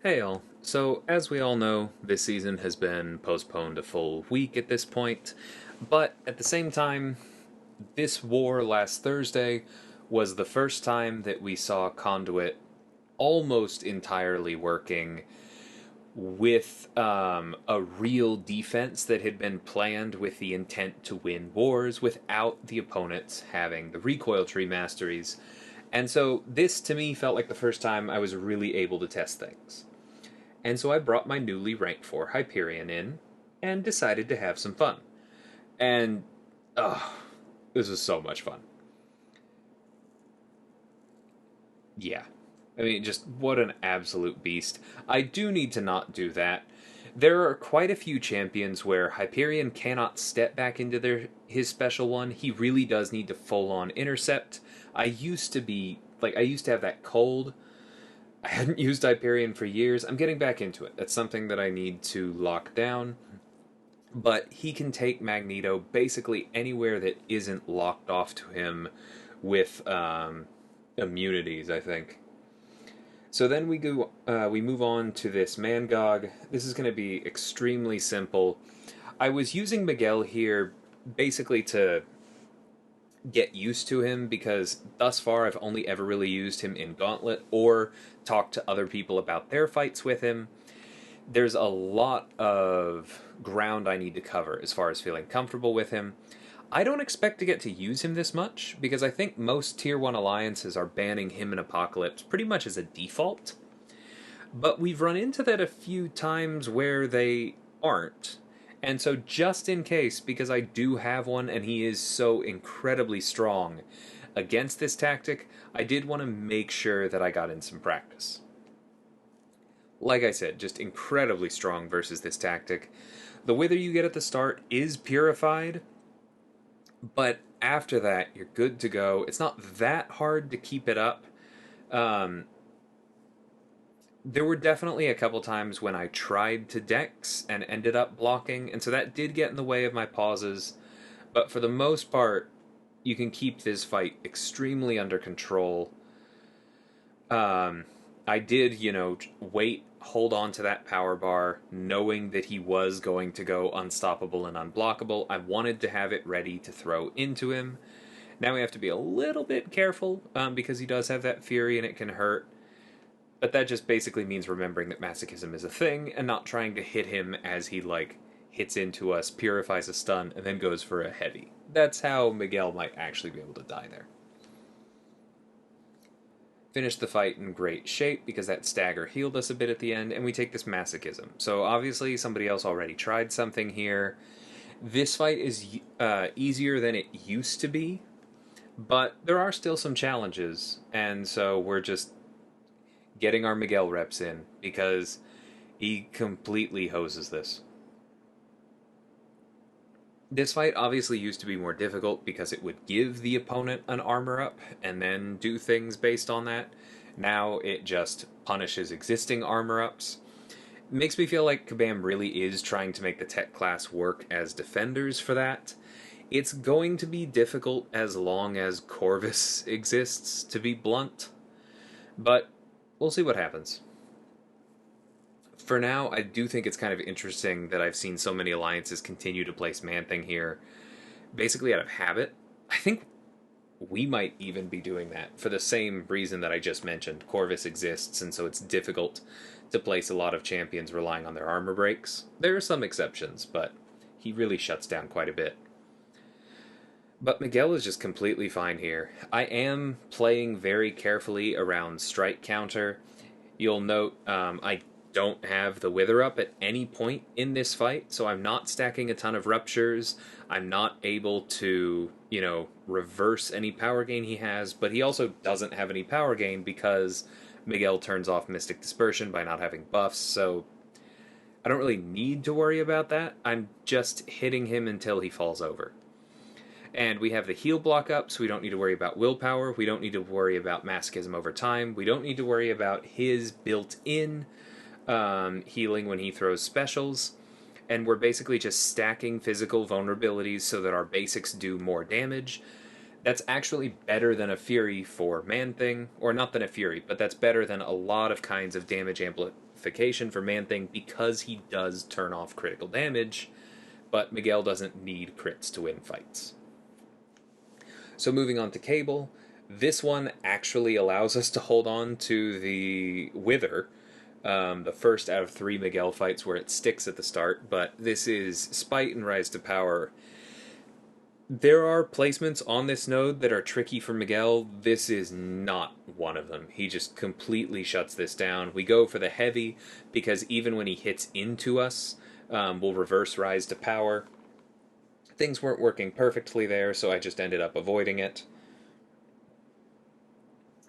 Hey all. So, as we all know, this season has been postponed a full week at this point, but at the same time, this war last Thursday was the first time that we saw Conduit almost entirely working with a real defense that had been planned with the intent to win wars without the opponents having the recoil tree masteries. And so, this to me felt like the first time I was really able to test things. And so I brought my newly ranked 4 Hyperion in and decided to have some fun. And, oh, this was so much fun. Yeah. I mean, just what an absolute beast. I do need to not do that. There are quite a few champions where Hyperion cannot step back into his special one. He really does need to full on intercept. I used to have that cold. I hadn't used Hyperion for years. I'm getting back into it. That's something that I need to lock down. But he can take Magneto basically anywhere that isn't locked off to him with immunities, I think. So then we move on to this Mangog. This is going to be extremely simple. I was using Miguel here basically to get used to him because thus far I've only ever really used him in Gauntlet or talked to other people about their fights with him. There's a lot of ground I need to cover as far as feeling comfortable with him. I don't expect to get to use him this much because I think most Tier 1 alliances are banning him in Apocalypse pretty much as a default. But we've run into that a few times where they aren't. And so, just in case, because I do have one and he is so incredibly strong against this tactic, I did want to make sure that I got in some practice. Like I said, just incredibly strong versus this tactic. The wither you get at the start is purified, but after that, you're good to go. It's not that hard to keep it up. Um, there were definitely a couple times when I tried to dex and ended up blocking, and so that did get in the way of my pauses. But for the most part, you can keep this fight extremely under control. I did, wait, hold on to that power bar, knowing that he was going to go unstoppable and unblockable. I wanted to have it ready to throw into him. Now we have to be a little bit careful because he does have that fury and it can hurt. But that just basically means remembering that Masochism is a thing and not trying to hit him as he, hits into us, purifies a stun, and then goes for a heavy. That's how Miguel might actually be able to die there. Finish the fight in great shape because that stagger healed us a bit at the end, and we take this Masochism. So obviously somebody else already tried something here. This fight is easier than it used to be, but there are still some challenges, and so we're just getting our Miguel reps in because he completely hoses this. This fight obviously used to be more difficult because it would give the opponent an armor up and then do things based on that. Now it just punishes existing armor ups. It makes me feel like Kabam really is trying to make the tech class work as defenders for that. It's going to be difficult as long as Corvus exists, to be blunt, but we'll see what happens. For now, I do think it's kind of interesting that I've seen so many alliances continue to place Man-Thing here, basically out of habit. I think we might even be doing that for the same reason that I just mentioned. Corvus exists, and so it's difficult to place a lot of champions relying on their armor breaks. There are some exceptions, but he really shuts down quite a bit. But Miguel is just completely fine here. I am playing very carefully around strike counter. You'll note I don't have the wither up at any point in this fight, so I'm not stacking a ton of ruptures. I'm not able to, reverse any power gain he has, but he also doesn't have any power gain because Miguel turns off Mystic Dispersion by not having buffs, so I don't really need to worry about that. I'm just hitting him until he falls over. And we have the heal block up, so we don't need to worry about willpower. We don't need to worry about Masochism over time. We don't need to worry about his built-in healing when he throws specials. And we're basically just stacking physical vulnerabilities so that our basics do more damage. That's actually better than a Fury for Man-Thing, or not than a Fury, but that's better than a lot of kinds of damage amplification for Man-Thing because he does turn off critical damage, but Miguel doesn't need crits to win fights. So moving on to Cable, this one actually allows us to hold on to the Wither, the first out of 3 Miguel fights where it sticks at the start, but this is Spite and Rise to Power. There are placements on this node that are tricky for Miguel. This is not one of them. He just completely shuts this down. We go for the heavy because even when he hits into us, we'll reverse Rise to Power. Things weren't working perfectly there, so I just ended up avoiding it.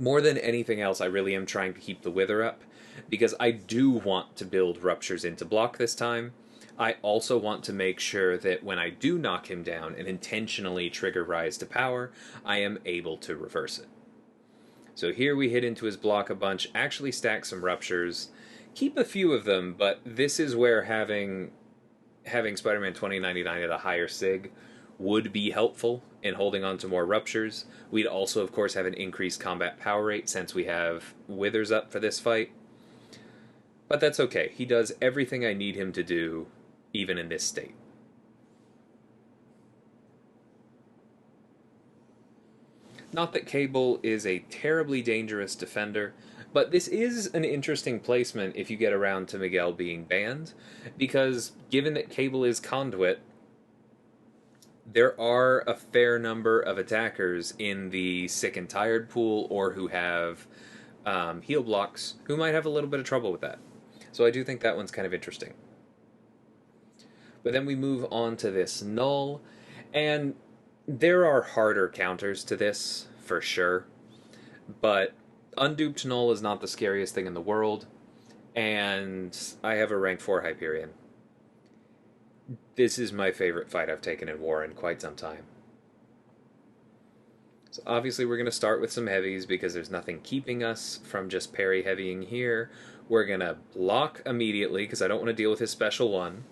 More than anything else, I really am trying to keep the Wither up, because I do want to build Ruptures into block this time. I also want to make sure that when I do knock him down and intentionally trigger Rise to Power, I am able to reverse it. So here we hit into his block a bunch, actually stack some Ruptures, keep a few of them, but this is where having Spider-Man 2099 at a higher sig would be helpful in holding on to more Ruptures. We'd also, of course, have an increased combat power rate since we have Withers up for this fight. But that's okay. He does everything I need him to do, even in this state. Not that Cable is a terribly dangerous defender, but this is an interesting placement if you get around to Miguel being banned, because given that Cable is Conduit, there are a fair number of attackers in the sick and tired pool or who have heal blocks who might have a little bit of trouble with that. So I do think that one's kind of interesting. But then we move on to this Knull, and there are harder counters to this, for sure. But unduped Knull is not the scariest thing in the world, and I have a rank 4 Hyperion. This is my favorite fight I've taken in War in quite some time. So obviously we're going to start with some heavies because there's nothing keeping us from just parry heavying here. We're going to block immediately because I don't want to deal with his special 1.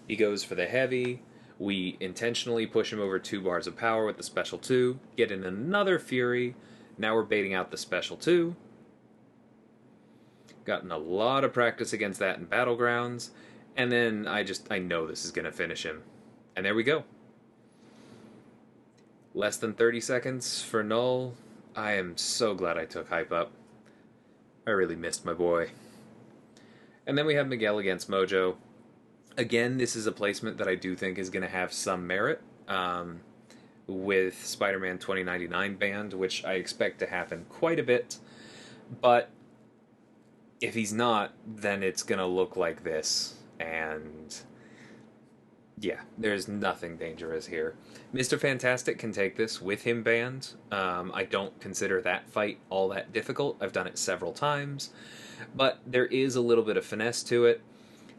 He goes for the heavy. We intentionally push him over 2 bars of power with the special 2. Get in another Fury. Now we're baiting out the special 2. Gotten a lot of practice against that in Battlegrounds. And then I know this is going to finish him. And there we go. Less than 30 seconds for Knull. I am so glad I took Hype up. I really missed my boy. And then we have Miguel against Mojo. Again, this is a placement that I do think is going to have some merit with Spider-Man 2099 banned, which I expect to happen quite a bit. But if he's not, then it's going to look like this. And yeah, there's nothing dangerous here. Mr. Fantastic can take this with him banned. I don't consider that fight all that difficult. I've done it several times. But there is a little bit of finesse to it.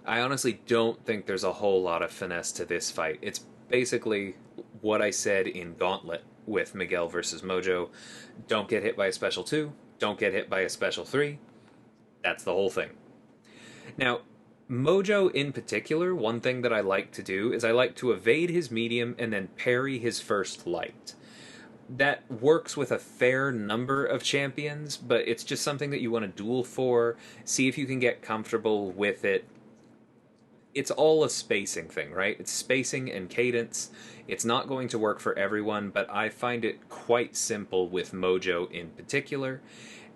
I honestly don't think there's a whole lot of finesse to this fight. It's basically what I said in Gauntlet with Miguel versus Mojo. Don't get hit by a special 2. Don't get hit by a special 3. That's the whole thing. Now, Mojo in particular, one thing that I like to do is I like to evade his medium and then parry his first light. That works with a fair number of champions, but it's just something that you want to duel for. See if you can get comfortable with it. It's all a spacing thing, right? It's spacing and cadence. It's not going to work for everyone, but I find it quite simple with Mojo in particular.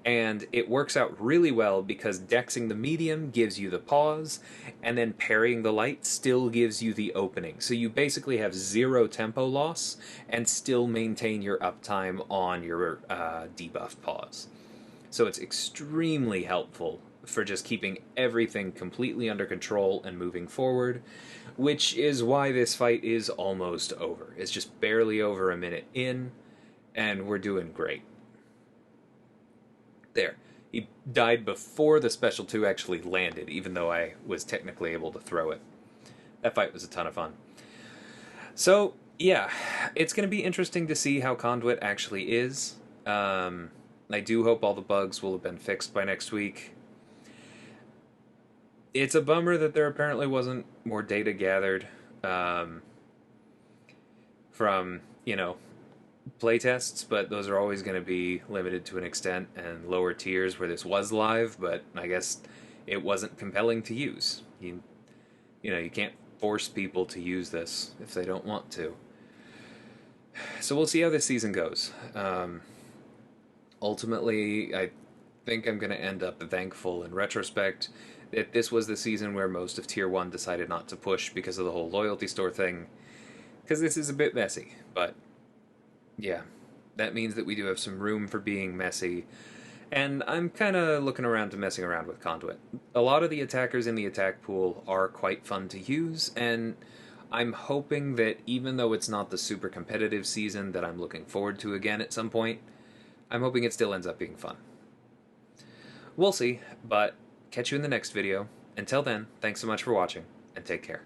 And it works out really well because dexing the medium gives you the pause, and then parrying the light still gives you the opening. So you basically have 0 tempo loss and still maintain your uptime on your debuff pause. So it's extremely helpful for just keeping everything completely under control and moving forward, which is why this fight is almost over. It's just barely over a minute in, and we're doing great. There. He died before the special 2 actually landed, even though I was technically able to throw it. That fight was a ton of fun. So, yeah, it's going to be interesting to see how Conduit actually is. I do hope all the bugs will have been fixed by next week. It's a bummer that there apparently wasn't more data gathered from, playtests, but those are always going to be limited to an extent, and lower tiers where this was live, but I guess it wasn't compelling to use. You can't force people to use this if they don't want to. So we'll see how this season goes. Ultimately, I think I'm going to end up thankful in retrospect that this was the season where most of Tier 1 decided not to push because of the whole loyalty store thing, because this is a bit messy. But yeah, that means that we do have some room for being messy, and I'm kind of looking around to messing around with Conduit. A lot of the attackers in the attack pool are quite fun to use, and I'm hoping that even though it's not the super competitive season that I'm looking forward to again at some point, I'm hoping it still ends up being fun. We'll see, but catch you in the next video. Until then, thanks so much for watching, and take care.